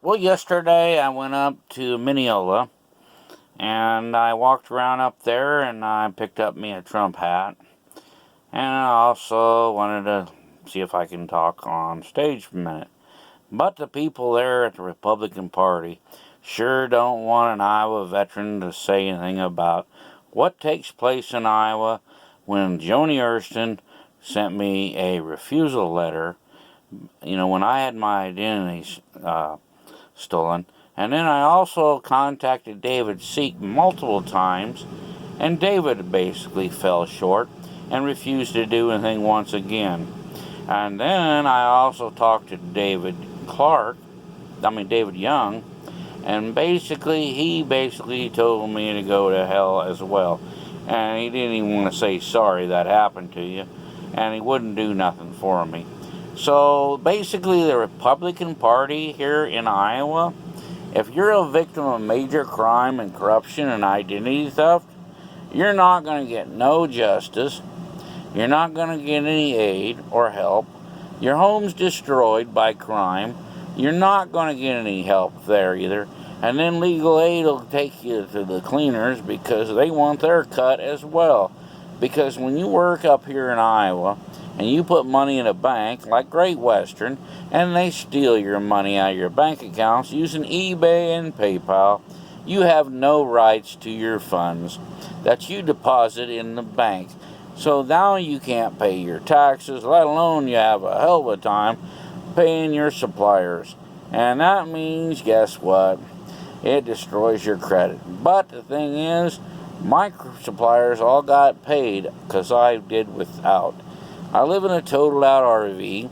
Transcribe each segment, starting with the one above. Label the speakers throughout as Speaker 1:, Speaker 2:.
Speaker 1: Well, yesterday I went up to Mineola and I walked around up there and I picked up me a Trump hat. And I also wanted to see if I can talk on stage for a minute. But the people there at the Republican Party sure don't want an Iowa veteran to say anything about what takes place in Iowa when JONI ERNST sent me a refusal letter. You know, when I had my identity stolen. And then I also contacted David SIECK multiple times, and David basically fell short and refused to do anything once again. And then I also talked to David Young, and he told me to go to hell as well. And he didn't even want to say sorry that happened to you, and he wouldn't do nothing for me. So basically, the Republican Party here in Iowa, if you're a victim of major crime and corruption and identity theft, you're not going to get no justice. You're not going to get any aid or help. Your home's destroyed by crime. You're not going to get any help there either. And then legal aid will take you to the cleaners because they want their cut as well. Because when you work up here in Iowa and you put money in a bank like Great Western and they steal your money out of your bank accounts using eBay and PayPal, you have no rights to your funds that you deposit in the bank. So now you can't pay your taxes, let alone you have a hell of a time paying your suppliers. And that means, guess what? It destroys your credit. But the thing is, my suppliers all got paid because I did without. I live in a totaled out RV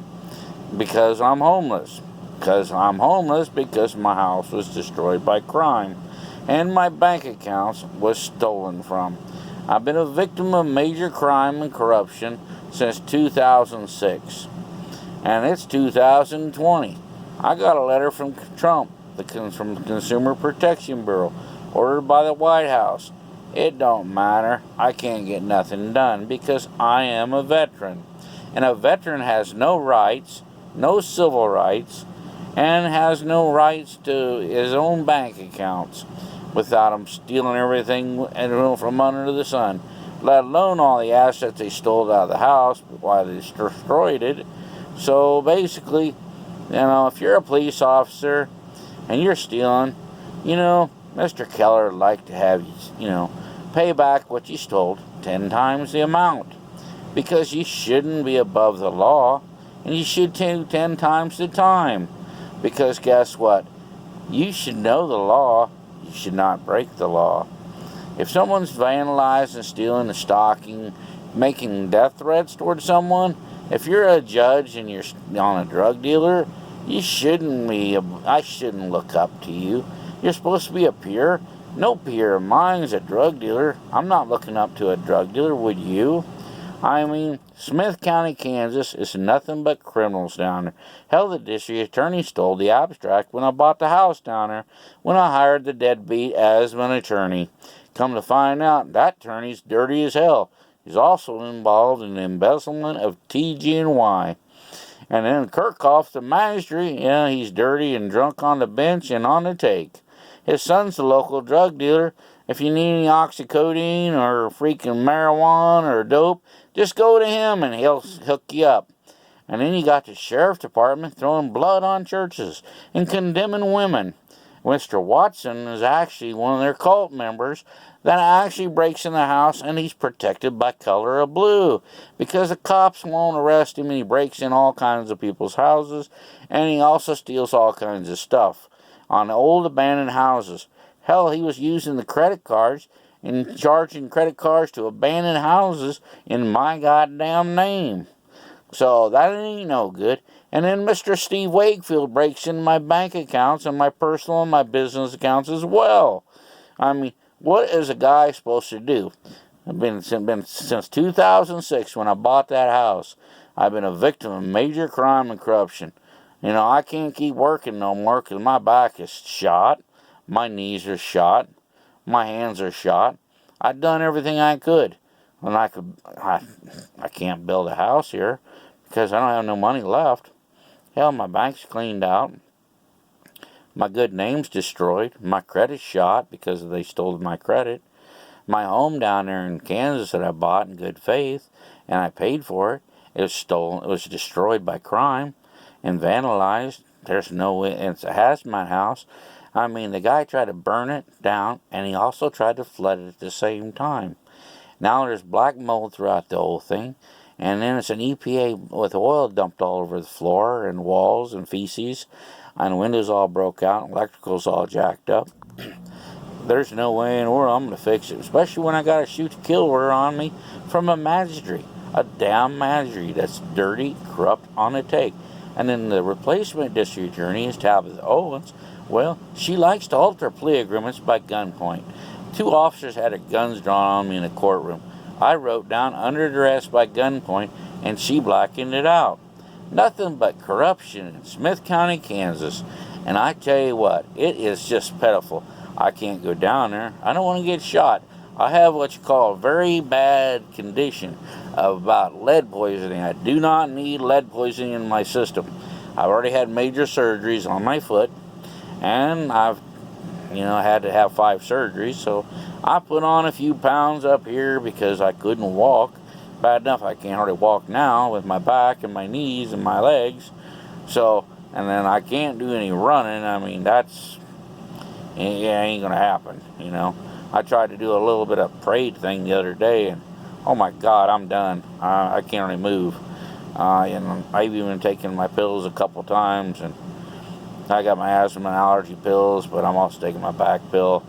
Speaker 1: because I'm homeless. Because my house was destroyed by crime and my bank accounts was stolen from. I've been a victim of major crime and corruption since 2006. And it's 2020. I got a letter from Trump, from the Consumer Protection Bureau, ordered by the White House. It don't matter. I can't get nothing done because I am a veteran. And a veteran has no rights, no civil rights, and has no rights to his own bank accounts without him stealing everything from under the sun, let alone all the assets they stole out of the house while they destroyed it. So basically, if you're a police officer and you're stealing, Mr. Keller would like to have you, pay back what you stole 10 times the amount. Because you shouldn't be above the law, and you should take 10 times the time. Because guess what? You should know the law. You should not break the law. If someone's vandalizing, stealing, and stalking, making death threats towards someone, if you're a judge and you're on a drug dealer, I shouldn't look up to you. You're supposed to be a peer. No peer of mine is a drug dealer. I'm not looking up to a drug dealer, would you? Smith County, Kansas is nothing but criminals down there. Hell, the district attorney stole the abstract when I bought the house down there, when I hired the deadbeat as an attorney. Come to find out, that attorney's dirty as hell. He's also involved in the embezzlement of TG&Y. And then Kirchhoff, the magistrate, he's dirty and drunk on the bench and on the take. His son's the local drug dealer. If you need any oxycodone or freaking marijuana or dope, just go to him and he'll hook you up. And then you got the sheriff's department throwing blood on churches and condemning women. Mr. Watson is actually one of their cult members that actually breaks in the house, and he's protected by color of blue because the cops won't arrest him, and he breaks in all kinds of people's houses, and he also steals all kinds of stuff on old abandoned houses. Hell, he was using the credit cards and charging credit cards to abandoned houses in my goddamn name. So that ain't no good. And then Mr. Steve Wakefield breaks in my bank accounts and my personal and my business accounts as well. What is a guy supposed to do? I've been since 2006 when I bought that house. I've been a victim of major crime and corruption. I can't keep working no more because my back is shot. My knees are shot. My hands are shot. I've done everything I could. And I can't build a house here because I don't have no money left. Hell, my bank's cleaned out. My good name's destroyed. My credit's shot because they stole my credit. My home down there in Kansas that I bought in good faith and I paid for it, it was stolen. It was destroyed by crime and vandalized. There's no way. It's a hazmat house. I mean, the guy tried to burn it down and he also tried to flood it at the same time. Now there's black mold throughout the whole thing. And then it's an EPA with oil dumped all over the floor and walls and feces. And windows all broke out. And electrical's all jacked up. There's no way in the world I'm going to fix it. Especially when I got a shoot-to-kill order on me from a magistrate. A damn magistrate that's dirty, corrupt, on the take. And then the replacement district attorney is Tabitha Owens. Well, she likes to alter plea agreements by gunpoint. 2 officers had their guns drawn on me in the courtroom. I wrote down under duress by gunpoint, and she blackened it out. Nothing but corruption in Smith County, Kansas. And I tell you what, it is just pitiful. I can't go down there. I don't want to get shot. I have what you call a very bad condition about lead poisoning. I do not need lead poisoning in my system. I've already had major surgeries on my foot, and I've had to have 5 surgeries, so I put on a few pounds up here because I couldn't walk. Bad enough I can't hardly walk now with my back and my knees and my legs. So, and then I can't do any running. I mean, ain't gonna happen, I tried to do a little bit of parade thing the other day, and oh my God, I'm done. I can't really move. And I've even taken my pills a couple times, and I got my asthma and allergy pills, but I'm also taking my back pill.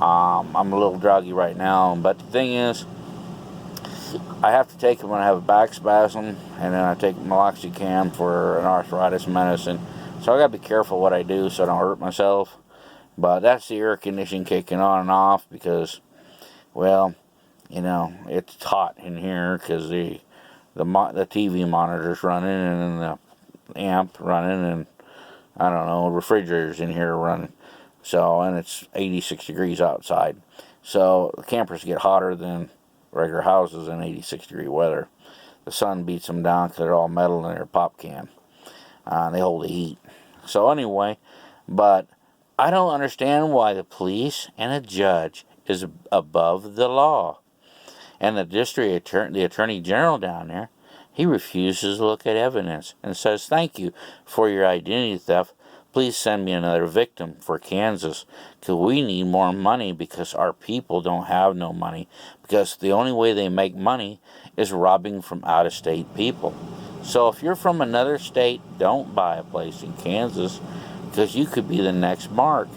Speaker 1: I'm a little druggy right now, but the thing is, I have to take it when I have a back spasm, and then I take meloxicam for an arthritis medicine. So I gotta be careful what I do so I don't hurt myself. But that's the air conditioning kicking on and off because, well, it's hot in here because the TV monitor's running and the amp running, and I don't know, refrigerators in here running. So, and it's 86 degrees outside. So the campers get hotter than regular houses in 86 degree weather. The sun beats them down because they're all metal in their pop can. They hold the heat. So anyway, but I don't understand why the police and a judge is above the law. And the attorney general down there, he refuses to look at evidence and says, thank you for your identity theft. Please send me another victim for Kansas, because we need more money because our people don't have no money, because the only way they make money is robbing from out-of-state people. So if you're from another state, don't buy a place in Kansas, because you could be the next Mark.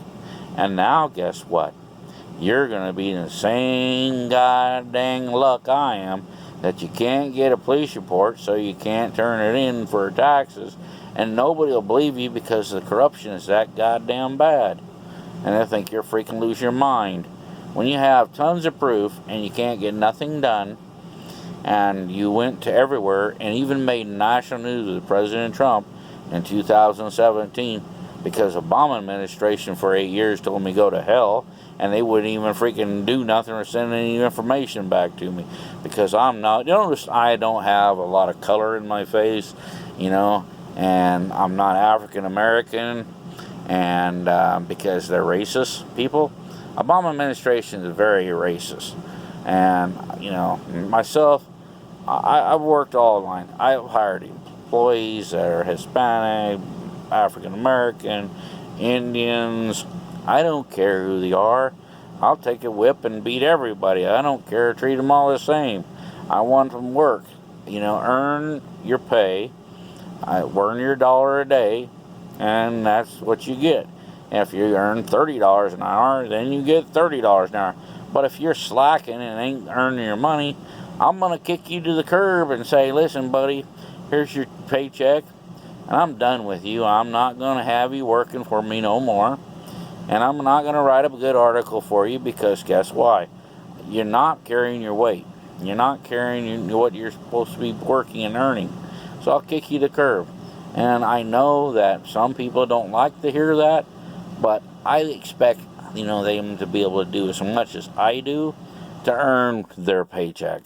Speaker 1: And now guess what? You're going to be in the same goddamn luck I am, that you can't get a police report, so you can't turn it in for taxes, and nobody will believe you because the corruption is that goddamn bad. And they think you're freaking lose your mind. When you have tons of proof and you can't get nothing done, and you went to everywhere and even made national news with President Trump in 2017 because the Obama administration for 8 years told me go to hell, and they wouldn't even freaking do nothing or send any information back to me because I'm not, I don't have a lot of color in my face, and I'm not African American, and because they're racist people. Obama administration is very racist, and myself, I've worked all line. I've hired employees that are Hispanic, African American, Indians. I don't care who they are. I'll take a whip and beat everybody. I don't care. Treat them all the same. I want them to work. Earn your pay. Earn your $1 a day, and that's what you get. And if you earn $30 an hour, then you get $30 an hour. But if you're slacking and ain't earning your money, I'm going to kick you to the curb and say, listen, buddy, here's your paycheck, and I'm done with you. I'm not going to have you working for me no more. And I'm not going to write up a good article for you because guess why? You're not carrying your weight. You're not carrying what you're supposed to be working and earning. So I'll kick you to the curb. And I know that some people don't like to hear that, but I expect, them to be able to do as much as I do to earn their paycheck.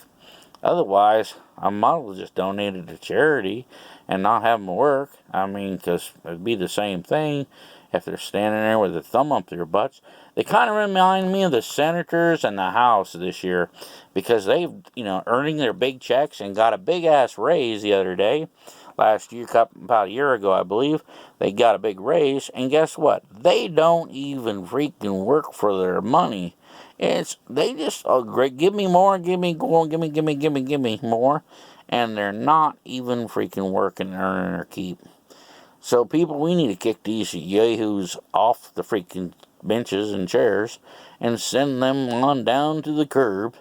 Speaker 1: Otherwise, I might as well just donate it to charity and not have them work. I mean, because it'd be the same thing. if they're standing there with their thumb up their butts. They kind of remind me of the senators and the House this year, because they've, earning their big checks and got a big-ass raise the other day. Last year, about a year ago, I believe, they got a big raise, and guess what? They don't even freaking work for their money. They just give me more, give me more, and they're not even freaking working and earning their keep. So people, we need to kick these yahoos off the freaking benches and chairs and send them on down to the curb.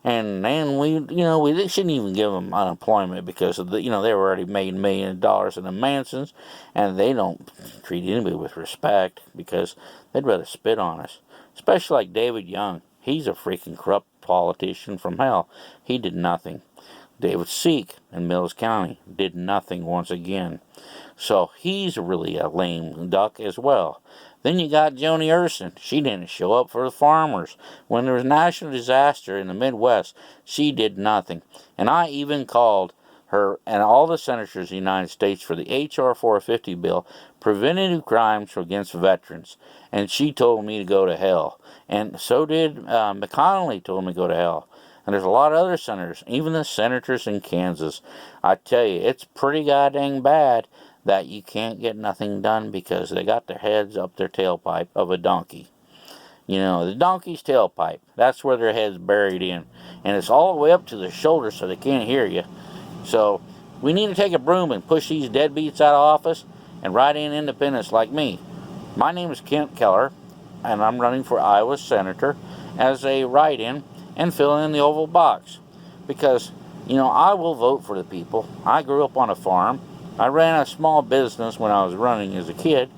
Speaker 1: And then they shouldn't even give them unemployment, because of they were already made $1 million in the Mansons, and they don't treat anybody with respect, because they'd rather spit on us. Especially like David Young. He's a freaking corrupt politician from hell. He did nothing. David SIECK in Mills County did nothing once again. So he's really a lame duck as well. Then you got JONI ERNST. She didn't show up for the farmers. When there was national disaster in the Midwest, she did nothing. And I even called her and all the senators of the United States for the H.R. 450 bill, Preventative Crimes Against Veterans. And she told me to go to hell. And so did McConnell told me to go to hell. And there's a lot of other senators, even the senators in Kansas. I tell you, it's pretty goddamn bad that you can't get nothing done, because they got their heads up their tailpipe of a donkey. The donkey's tailpipe. That's where their head's buried in. And it's all the way up to their shoulders, so they can't hear you. So we need to take a broom and push these deadbeats out of office and write in independents like me. My name is Kent Keller, and I'm running for Iowa Senator as a write-in and fill in the oval box. Because, I will vote for the people. I grew up on a farm. I ran a small business when I was running as a kid,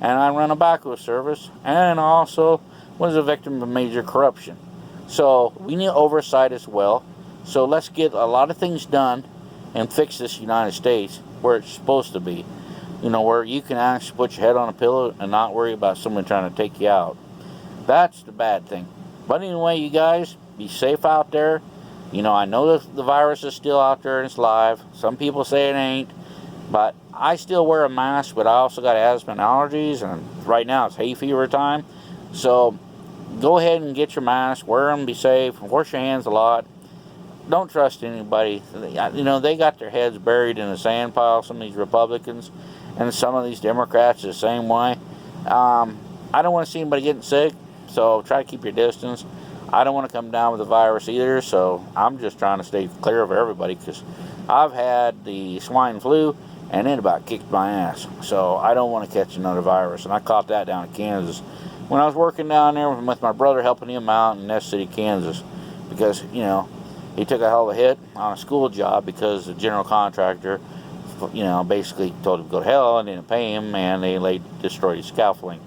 Speaker 1: and I ran a backhoe service, and also was a victim of major corruption. So we need oversight as well. So let's get a lot of things done and fix this United States where it's supposed to be. Where you can actually put your head on a pillow and not worry about someone trying to take you out. That's the bad thing. But anyway, you guys, be safe out there. I know the virus is still out there and it's live. Some people say it ain't. But I still wear a mask, but I also got asthma and allergies, and right now it's hay fever time. So go ahead and get your mask, wear them, be safe, wash your hands a lot. Don't trust anybody. They got their heads buried in a sand pile, some of these Republicans, and some of these Democrats the same way. I don't want to see anybody getting sick, so try to keep your distance. I don't want to come down with the virus either, so I'm just trying to stay clear of everybody, because I've had the swine flu, and it about kicked my ass. So I don't want to catch another virus. And I caught that down in Kansas when I was working down there with my brother, helping him out in Nest City, Kansas. Because, he took a hell of a hit on a school job, because the general contractor, basically told him to go to hell and didn't pay him, and they destroyed his scaffolding.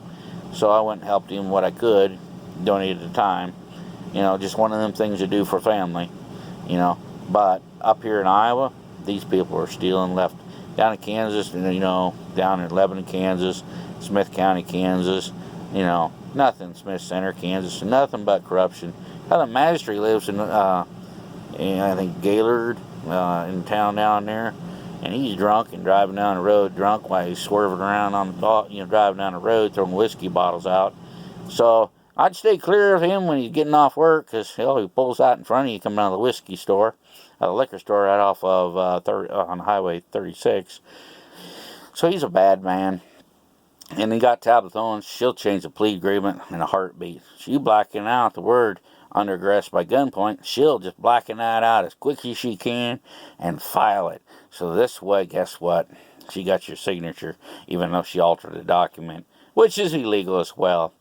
Speaker 1: So I went and helped him what I could, donated the time. Just one of them things to do for family. But up here in Iowa, these people are stealing left. Down in Kansas, down in Lebanon, Kansas, Smith County, Kansas, nothing. Smith Center, Kansas, nothing but corruption. The magistrate lives in I think Gaylord, in town down there, and he's drunk and driving down the road drunk while he's swerving around on the driving down the road, throwing whiskey bottles out. So I'd stay clear of him when he's getting off work, because he pulls out in front of you coming out of the whiskey store. A liquor store right off of on Highway 36. So he's a bad man. And he got Tabitha Owens. She'll change the plea agreement in a heartbeat. She blacking out the word under arrest by gunpoint. She'll just blacken that out as quick as she can and file it. So this way, guess what? She got your signature, even though she altered the document, which is illegal as well.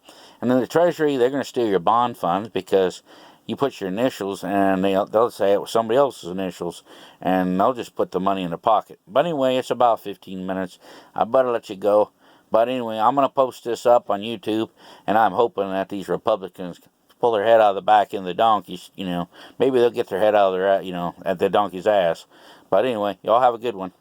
Speaker 1: And then the Treasury, they're going to steal your bond funds, because you put your initials, and they'll say it was somebody else's initials, and they'll just put the money in their pocket. But anyway, it's about 15 minutes. I better let you go. But anyway, I'm going to post this up on YouTube, and I'm hoping that these Republicans pull their head out of the back end of the donkeys. Maybe they'll get their head out of their, at the donkey's ass. But anyway, y'all have a good one.